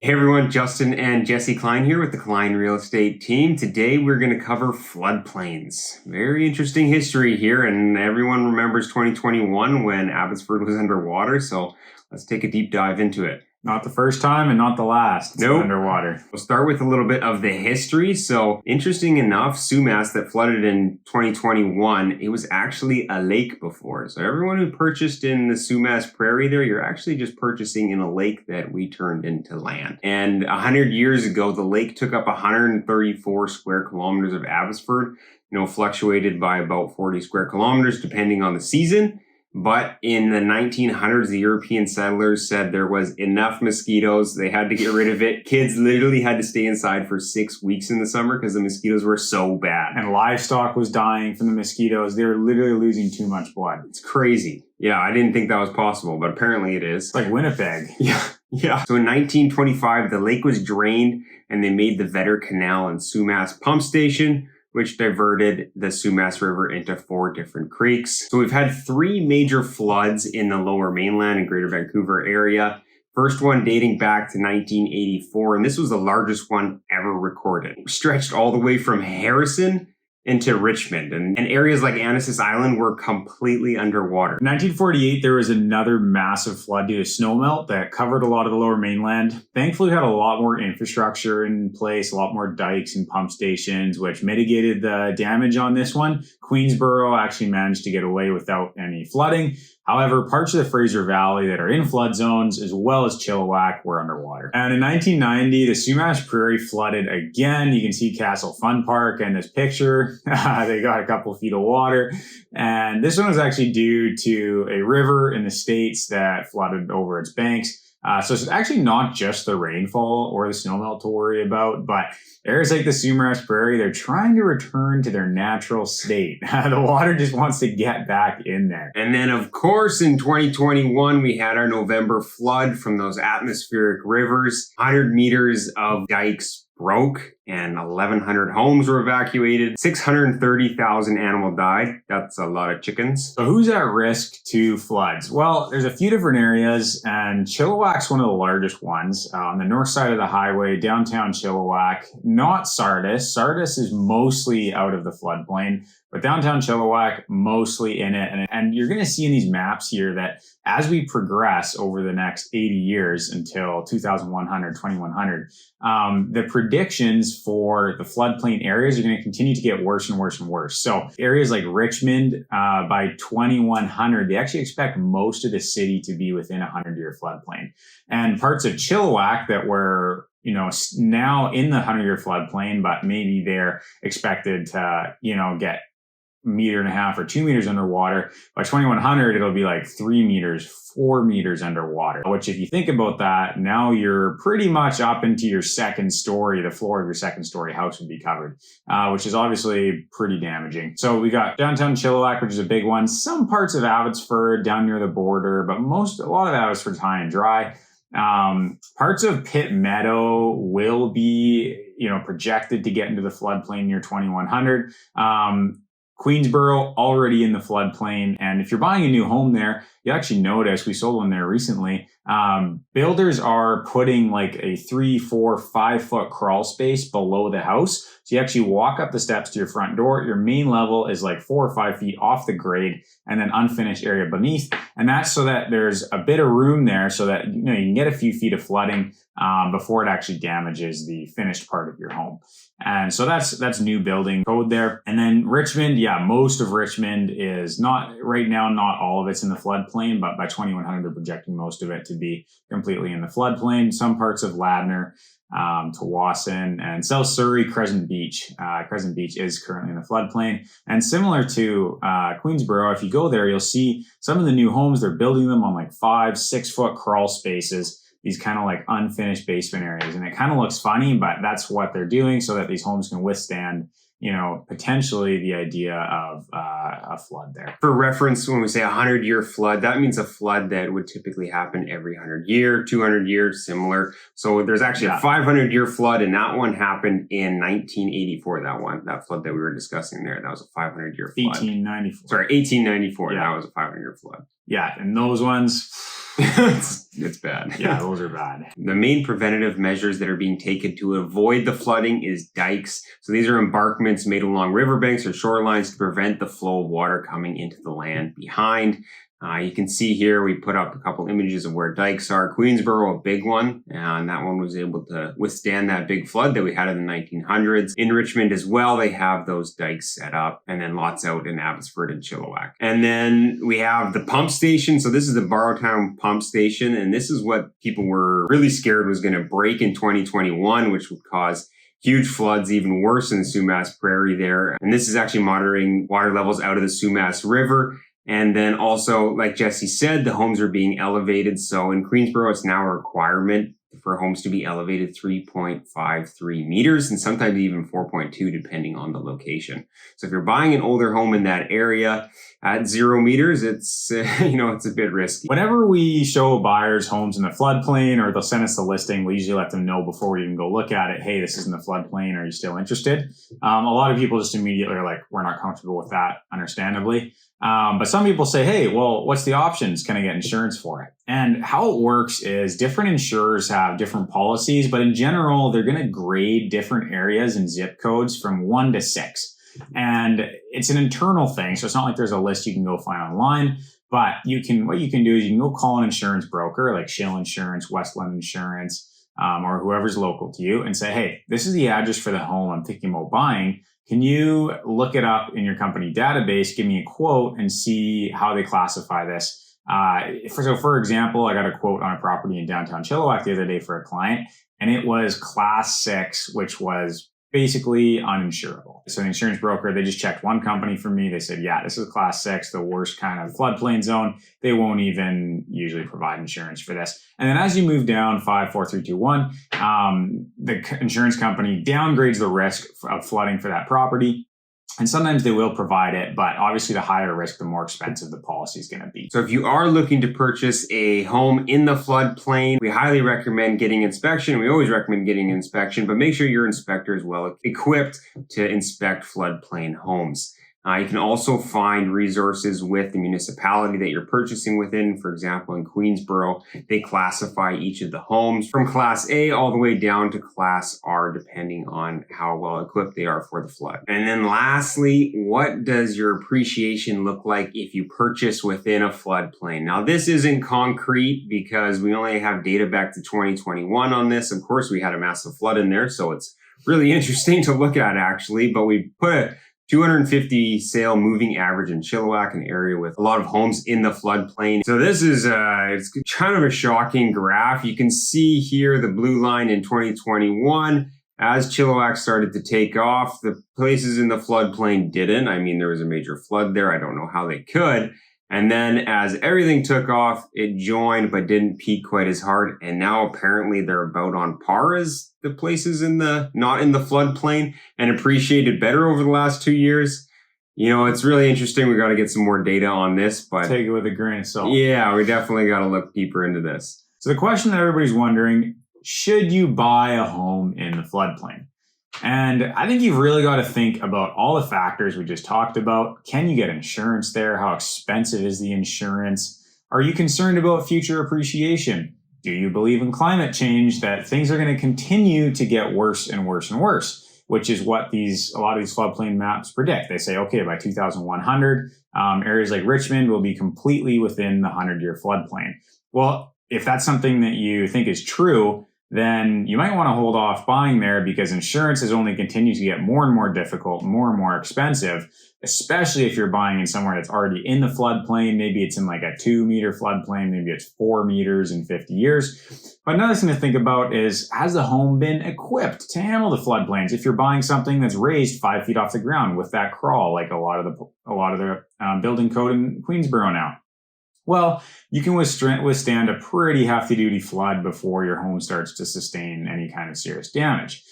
Hey everyone, Justin and Jesse Klein here with the Klein Real Estate team. Today we're going to cover floodplains. Very interesting history here, and everyone remembers 2021 when Abbotsford was underwater, so let's take a deep dive into it. Not the first time and not the last. Nope. Underwater. We'll start with a little bit of the history. So interesting enough, Sumas that flooded in 2021, it was actually a lake before. So everyone who purchased in the Sumas Prairie there, you're actually just purchasing in a lake that we turned into land. And 100 years ago, the lake took up 134 square kilometers of Abbotsford, fluctuated by about 40 square kilometers depending on the season. But in the 1900s, the European settlers said there was enough mosquitoes. They had to get rid of it. Kids literally had to stay inside for 6 weeks in the summer because the mosquitoes were so bad. And livestock was dying from the mosquitoes. They were literally losing too much blood. It's crazy. Yeah, I didn't think that was possible, but apparently it is. It's like Winnipeg. Yeah. So in 1925, the lake was drained and they made the Vetter Canal and Sumas pump station, which diverted the Sumas River into 4 different creeks. So we've had 3 major floods in the lower mainland and Greater Vancouver area. First one dating back to 1984, and this was the largest one ever recorded. It stretched all the way from Harrison into Richmond, and areas like Annacis Island were completely underwater. In 1948, there was another massive flood due to snowmelt that covered a lot of the lower mainland. Thankfully, we had a lot more infrastructure in place, a lot more dikes and pump stations, which mitigated the damage on this one. Queensborough actually managed to get away without any flooding. However, parts of the Fraser Valley that are in flood zones, as well as Chilliwack, were underwater. And in 1990, the Sumas Prairie flooded again. You can see Castle Fun Park in this picture. They got a couple feet of water. And this one was actually due to a river in the States that flooded over its banks. So it's actually not just the rainfall or the snowmelt to worry about, but areas like the Sumas Prairie, they're trying to return to their natural state. The water just wants to get back in there. And then, of course, in 2021, we had our November flood from those atmospheric rivers. 100 meters of dikes broke and 1,100 homes were evacuated. 630,000 animals died. That's a lot of chickens. So who's at risk to floods? Well, there's a few different areas, and Chilliwack's one of the largest ones. On the north side of the highway, downtown Chilliwack, not Sardis. Sardis is mostly out of the floodplain, but downtown Chilliwack, mostly in it. And you're going to see in these maps here that as we progress over the next 80 years until 2100, the predictions for the floodplain areas are going to continue to get worse and worse and worse. So areas like Richmond, by 2100, they actually expect most of the city to be within a 100-year floodplain. And parts of Chilliwack that were now in the 100-year floodplain, but maybe they're expected to, get 1.5 meters or 2 meters underwater. By 2100, it'll be like 3 meters, 4 meters underwater, which if you think about that, now you're pretty much up into your second story. The floor of your second story house would be covered, which is obviously pretty damaging. So we got downtown Chilliwack, which is a big one. Some parts of Abbotsford down near the border, but a lot of Abbotsford's high and dry. Parts of Pitt Meadows will be, projected to get into the floodplain near 2100. Queensborough already in the floodplain. And if you're buying a new home there, you actually notice, we sold one there recently, builders are putting like a 3, 4, 5 foot crawl space below the house. So you actually walk up the steps to your front door. Your main level is like 4 or 5 feet off the grade and then unfinished area beneath. And that's so that there's a bit of room there so that, you can get a few feet of flooding before it actually damages the finished part of your home. And so that's new building code there. And then Richmond, most of Richmond is not right now, not all of it's in the floodplain, but by 2100, they're projecting most of it to be completely in the floodplain. Some parts of Ladner, Tawasin, and South Surrey, Crescent Beach. Crescent Beach is currently in the floodplain. And similar to Queensborough, if you go there, you'll see some of the new homes, they're building them on like 5, 6 foot crawl spaces, these kind of like unfinished basement areas. And it kind of looks funny, but that's what they're doing so that these homes can withstand, potentially the idea of a flood there. For reference, when we say 100-year flood, that means a flood that would typically happen every 100 year, 200 years, similar. So there's actually a 500-year flood, and that one happened in 1984. That flood that we were discussing there, that was a 500-year flood. 1894. Sorry, 1894. Yeah. That was a 500-year flood. Yeah, and those ones, It's bad. Yeah, those are bad. The main preventative measures that are being taken to avoid the flooding is dikes. So these are embankments made along riverbanks or shorelines to prevent the flow of water coming into the land behind. You can see here, we put up a couple images of where dikes are. Queensborough, a big one, and that one was able to withstand that big flood that we had in the 1900s. In Richmond as well, they have those dikes set up, and then lots out in Abbotsford and Chilliwack. And then we have the pump station. So this is the Barrowtown pump station, and this is what people were really scared was going to break in 2021, which would cause huge floods, even worse in the Sumas Prairie there. And this is actually monitoring water levels out of the Sumas River. And then also, like Jesse said, the homes are being elevated. So in Queensborough, it's now a requirement for homes to be elevated 3.53 meters and sometimes even 4.2 depending on the location. So if you're buying an older home in that area at 0 meters, it's it's a bit risky. Whenever we show buyers homes in the floodplain or they'll send us the listing, we usually let them know before we even go look at it, hey, this is in the floodplain. Are you still interested? A lot of people just immediately are like, we're not comfortable with that, understandably. But some people say, hey, well, what's the options? Can I get insurance for it? And how it works is different insurers have different policies, but in general, they're going to grade different areas and zip codes from 1 to 6. And it's an internal thing. So it's not like there's a list you can go find online, but what you can do is you can go call an insurance broker like Shill Insurance, Westland Insurance, or whoever's local to you and say, hey, this is the address for the home I'm thinking about buying. Can you look it up in your company database, give me a quote and see how they classify this? For example, I got a quote on a property in downtown Chilliwack the other day for a client, and it was class 6, which was basically uninsurable. So the insurance broker, they just checked one company for me. They said, yeah, this is class 6, the worst kind of floodplain zone. They won't even usually provide insurance for this. And then as you move down 5, 4, 3, 2, 1, the insurance company downgrades the risk of flooding for that property. And sometimes they will provide it, but obviously the higher risk, the more expensive the policy is going to be. So if you are looking to purchase a home in the floodplain, we highly recommend getting inspection. We always recommend getting inspection, but make sure your inspector is well equipped to inspect floodplain homes. You can also find resources with the municipality that you're purchasing within. For example, in Queensborough, they classify each of the homes from Class A all the way down to Class R, depending on how well equipped they are for the flood. And then lastly, what does your appreciation look like if you purchase within a floodplain? Now, this isn't concrete because we only have data back to 2021 on this. Of course, we had a massive flood in there, so it's really interesting to look at actually, but we put a 250 sale moving average in Chilliwack, an area with a lot of homes in the floodplain. So this is it's kind of a shocking graph. You can see here the blue line in 2021. As Chilliwack started to take off, the places in the floodplain didn't. I mean, there was a major flood there. I don't know how they could. And then as everything took off, it joined but didn't peak quite as hard. And now apparently they're about on par as the places not in the floodplain and appreciated better over the last 2 years. It's really interesting. We got to get some more data on this, but take it with a grain of salt. Yeah, we definitely got to look deeper into this. So the question that everybody's wondering, should you buy a home in the floodplain? And I think you've really got to think about all the factors we just talked about. Can you get insurance there? How expensive is the insurance? Are you concerned about future appreciation? Do you believe in climate change, that things are going to continue to get worse and worse and worse, which is what a lot of these floodplain maps predict. They say, okay, by 2100, areas like Richmond will be completely within the 100-year floodplain. Well, if that's something that you think is true, then you might want to hold off buying there because insurance has only continued to get more and more difficult, more and more expensive, especially if you're buying in somewhere that's already in the floodplain. Maybe it's in like a 2-meter floodplain, maybe it's 4 meters in 50 years. But another thing to think about is, has the home been equipped to handle the floodplains? If you're buying something that's raised 5 feet off the ground with that crawl, like a lot of the building code in Queensborough now. Well, you can withstand a pretty hefty-duty flood before your home starts to sustain any kind of serious damage.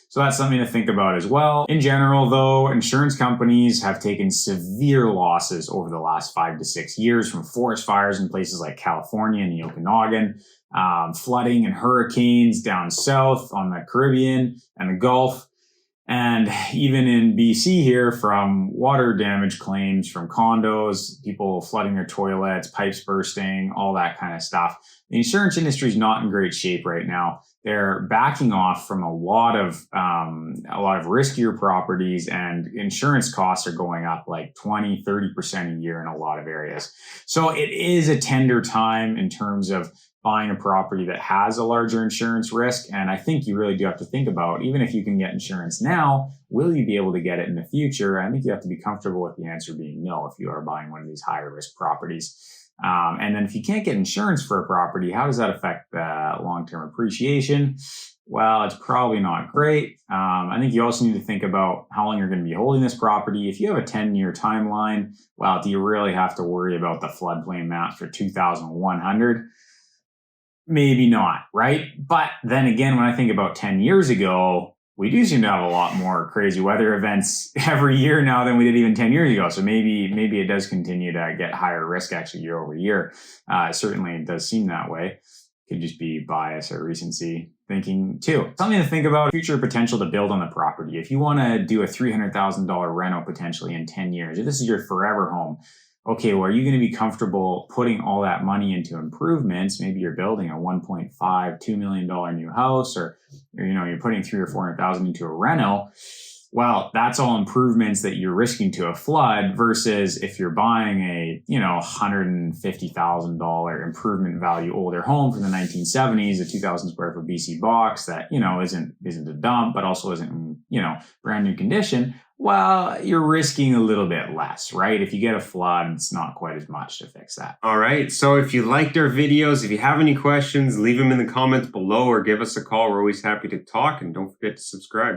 So that's something to think about as well. In general, though, insurance companies have taken severe losses over the last 5 to 6 years from forest fires in places like California and the Okanagan, flooding and hurricanes down south on the Caribbean and the Gulf. And even in BC here, from water damage claims from condos, people flooding their toilets, pipes bursting, all that kind of stuff. The insurance industry is not in great shape right now. They're backing off from a lot of riskier properties, and insurance costs are going up like 20, 30% a year in a lot of areas. So it is a tender time in terms of buying a property that has a larger insurance risk. And I think you really do have to think about, even if you can get insurance now, will you be able to get it in the future? I think you have to be comfortable with the answer being no if you are buying one of these higher risk properties. And then if you can't get insurance for a property, how does that affect long-term appreciation? Well, it's probably not great. I think you also need to think about how long you're going to be holding this property. If you have a 10-year timeline, well, do you really have to worry about the floodplain maps for 2,100? Maybe not, right? But then again, when I think about 10 years ago, we do seem to have a lot more crazy weather events every year now than we did even 10 years ago. So maybe it does continue to get higher risk actually year over year. Certainly it does seem that way. Could just be bias or recency thinking too. Something to think about: future potential to build on the property. If you want to do a $300,000 reno potentially in 10 years, if this is your forever home, okay, well, are you going to be comfortable putting all that money into improvements? Maybe you're building a $1.5, $2 million new house, or you're putting $300,000 or $400,000 into a reno. Well, that's all improvements that you're risking to a flood, versus if you're buying a $150,000 improvement value older home from the 1970s, a 2,000 square foot BC box that isn't a dump, but also isn't in brand new condition. Well, you're risking a little bit less, right? If you get a flood, it's not quite as much to fix that. All right. So if you liked our videos, if you have any questions, leave them in the comments below or give us a call. We're always happy to talk, and don't forget to subscribe.